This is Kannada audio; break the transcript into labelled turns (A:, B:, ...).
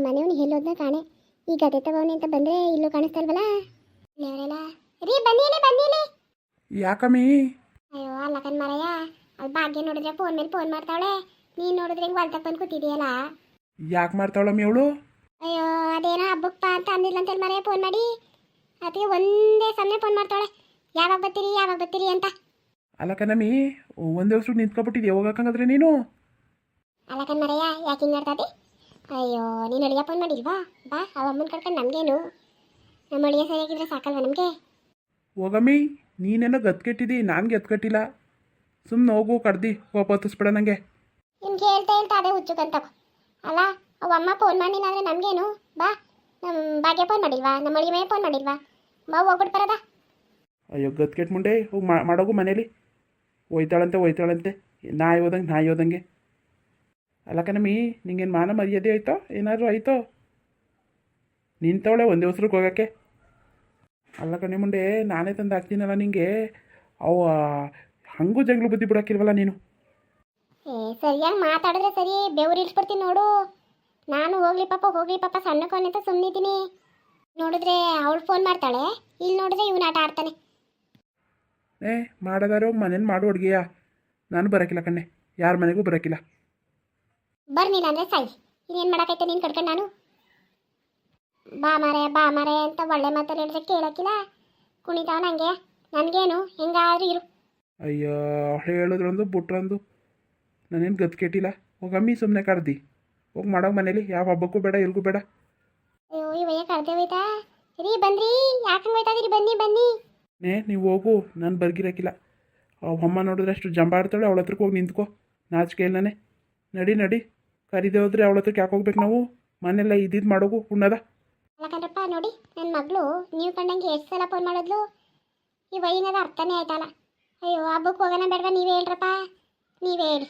A: ಮನೆಯವನು ಎಲ್ಲೋದ್ನ ಕಾಣೆ. ಈ ಗದೆ ತಗೋನಿ ಅಂತ ಬಂದರೆ ಇಲ್ಲೂ ಕಾಣಿಸ್ತಲ್ವಲ್ಲ. ಅವರೆಲ್ಲ ರೀ ಬನ್ನಿಲೇ ಬನ್ನಿಲೇ.
B: ಯಾಕಮ್ಮಿ?
A: ಅಯ್ಯೋ ಅಲ್ಲಕನ್ ಮರಯ್ಯ, ಅಲ್ಲಿ ಭಾಗ್ಯ ನೋಡಿದ್ರೆ ಫೋನ್ ಮೇಲೆ ಫೋನ್ ಮಾಡ್ತಾವಳೆ. ನೀನು ನೋಡಿದ್ರೆ ಹಿಂಗೆ ಹೊಲ್ತಕ್ಕೆ ಬಂದು ಕೂತಿದೆಯಲ್ಲ.
B: ಯಾಕೆ ಮಾಡ್ತಾವಳಮ್ಮಿ ಅವಳು?
A: ಅಯ್ಯೋ ಅದೇನೋ ಹಬ್ಬಕ್ಕೆ ಅಂತ ಅಂದಿಲ್ಲ ಅಂತೇಳಿ ಮರೆಯ ಫೋನ್ ಮಾಡಿ ಅದಕ್ಕೆ ಒಂದೇ ಸಮಯ ಫೋನ್ ಮಾಡ್ತಾವಳೆ. ಯಾವಾಗ ಬರ್ತೀರಿ ಅಂತ.
B: ಅಲ್ಲಕನಮ್ಮಿ, ಒಂದೇ ವರ್ಷ ನಿಂತ್ಕೊಬಿಟ್ಟಿದ್ದೆ, ಹೋಗಕ್ಕಂಗಾದ್ರೆ ನೀನು?
A: ಅಲ್ಲಕನ್ ಮರಯ್ಯ, ಯಾಕೆ ಹಿಂಗೆ ಮಾಡ್ತಾದೆ? ಅಯ್ಯೋ ನೀನು ಅಳಿಯ ಫೋನ್ ಮಾಡಿಲ್ವಾ? ಬಾ ಅವಮ್ಮನ ಕರ್ಕೊಂಡು ನಮಗೇನು, ನಮ್ಮ ಅಳಿಯ ಸರಿಯಾಗಿದ್ರೆ ಸಾಕಲ್ವ ನಮಗೆ?
B: ಹೋಗಮ್ಮಿ, ನೀನೇನೋ ಗತ್ಕೆಟ್ಟಿದ್ದಿ, ನಾನು ಗೆತ್ಕಟ್ಟಿಲ್ಲ. ಸುಮ್ಮನೆ ಹೋಗು, ಕಡ್ದು ವಾಪತ್ತಿಸ್ಬಿಡ ನನಗೆ.
A: ನಿಮ್ಗೆ ಹೇಳ್ತಾ ಅದೇ ಹುಚ್ಚುಕಂತವ ಅಲ್ಲ. ಅವಮ್ಮ ಫೋನ್ ಮಾಡಿಲ್ಲ ಅಂದರೆ ನಮಗೇನು? ಬಾ, ನಮ್ಮ ಭಾಗ್ಯ ಫೋನ್ ಮಾಡಿಲ್ವಾ? ನಮ್ಮ ಅಳಿಯ ಮೇಲೆ ಫೋನ್ ಮಾಡಿಲ್ವಾ? ಬಾ ಹೋಗ್ಬಿಟ್ಟು ಬರೋದಾ?
B: ಅಯ್ಯೋ ಗತ್ಕೆಟ್ ಮುಂಡೆ, ಹೋಗಿ ಮಾಡೋಗು ಮನೇಲಿ. ಹೋಯ್ತಾಳಂತೆ ನಾಯಿ ಹೋದಂಗೆ. ಅಲ್ಲಕನಮ್ಮಿ, ನಿಂಗೇನು ಮಾನ ಮರ್ಯಾದೆ ಆಯ್ತೋ ಏನಾದರೂ ಆಯ್ತೋ? ನಿಂತವಳೆ ಒಂದೇ ಹೊಸ್ರಿಗೆ ಹೋಗೋಕ್ಕೆ. ಅಲ್ಲಕಣೆ ಮುಂಡೆ, ನಾನೇ ತಂದು ಹಾಕ್ತೀನಲ್ಲ ನಿಂಗೆ. ಅವು ಹಂಗೂ ಜಂಗ್ಳು ಬುದ್ಧಿ ಬಿಡೋಕ್ಕಿಲ್ವಲ್ಲ ನೀನು.
A: ಸರಿಯಾಗಿ ಮಾತಾಡಿದ್ರೆ ಸರಿ, ಬೆವ್ರು ಇಳಿಸ್ಬಿಡ್ತೀನಿ ನೋಡು. ನಾನು ಹೋಗ್ಲಿ ಪಾಪ ಸಣ್ಣಕೋನೆ ಅಂತ ಸುಮ್ಮನಿದ್ದೀನಿ. ನೋಡಿದ್ರೆ ಅವಳು ಫೋನ್ ಮಾಡ್ತಾಳೆ, ಇಲ್ಲಿ ನೋಡಿದ್ರೆ ಇವನು ಆಟ ಆಡ್ತಾನೆ.
B: ಮಾಡೋದಾರು ಮನೇಲಿ ಮಾಡು ಅಡುಗೆಯ. ನಾನು ಬರೋಕ್ಕಿಲ್ಲ ಕಣ್ಣೆ, ಯಾರ ಮನೆಗೂ ಬರೋಕ್ಕಿಲ್ಲ.
A: ಬರ್ನಿಲ್ಲ ಅಂದರೆ ಸಾಯಿ, ಇನ್ನೇನು ಮಾಡೋಕ್ಕೈತೆ ನೀನು ಕಡ್ಕೊಂಡು. ನಾನು ಬಾ ಮಾರೆ ಅಂತ ಒಳ್ಳೆ ಮಾತಲ್ಲಿ ಹೇಳಿದ್ರೆ ಕೇಳೋಕ್ಕಿಲ್ಲ. ಕುಣಿತಾವ ನನಗೆ, ನನಗೇನು ಹೆಂಗಾದ್ರೂ ಇರು.
B: ಅಯ್ಯೋ ಹೇಳಿದ್ರಂದು ಬಿಟ್ರಂದು, ನಾನೇನು ಗತ್ಕೆಟ್ಟಿಲ್ಲ. ಹೋಗಮ್ಮಿ, ಸುಮ್ಮನೆ ಕಡ್ದು ಹೋಗಿ ಮಾಡೋ ಮನೇಲಿ. ಯಾವ ಹಬ್ಬಕ್ಕೂ ಬೇಡ, ಎಲ್ಗೂ ಬೇಡ.
A: ಅಯ್ಯೋ ಇವಯ್ಯ ಕಳ್ದೆ ಹೋಯ್ತಾ? ರೀ ಬನ್ರಿ, ಯಾಕಂಗೆ ಹೋಯ್ತಾದಿರಿ? ಬನ್ನಿ.
B: ನೀವು ಹೋಗು, ನಾನು ಬರ್ಗಿರಕ್ಕಿಲ್ಲ. ಅಮ್ಮ ನೋಡಿದ್ರೆ ಅಷ್ಟು ಜಂಬಾಡ್ತಾಳೆ, ಅವಳ ಹತ್ರಕ್ಕೆ ಹೋಗಿ ನಿಂತ್ಕೋ. ನಾಚಿಕೆ ಇಲ್ಲನೇ. ನಡಿ ಕರಿದೆ ಹೋದ್ರೆ ಅವಳ ಹತ್ರಕ್ಕೆ ಯಾಕೆ ಹೋಗ್ಬೇಕು ನಾವು? ಮನೆಯಲ್ಲ ಇದ್ದಿದ್ದು ಮಾಡೋಗು ಉಣ್ಣದ.
A: ಅಲ್ಲಕಂಡ್ರಪ್ಪ ನೋಡಿ, ನನ್ನ ಮಗಳು ನೀವು ಕಂಡಂಗೆ ಎಷ್ಟು ಸಲ ಫೋನ್ ಮಾಡಿದ್ಲು. ಈ ವೈನದ ಅರ್ಥನೇ ಆಯ್ತಲ್ಲ. ಅಯ್ಯೋ ಹಬ್ಬಕ್ಕೆ ಹೋಗೋಣ ಬೇಡವಾ? ನೀವೇ ಹೇಳ್ರಪ್ಪ, ನೀವೇ ಹೇಳಿ.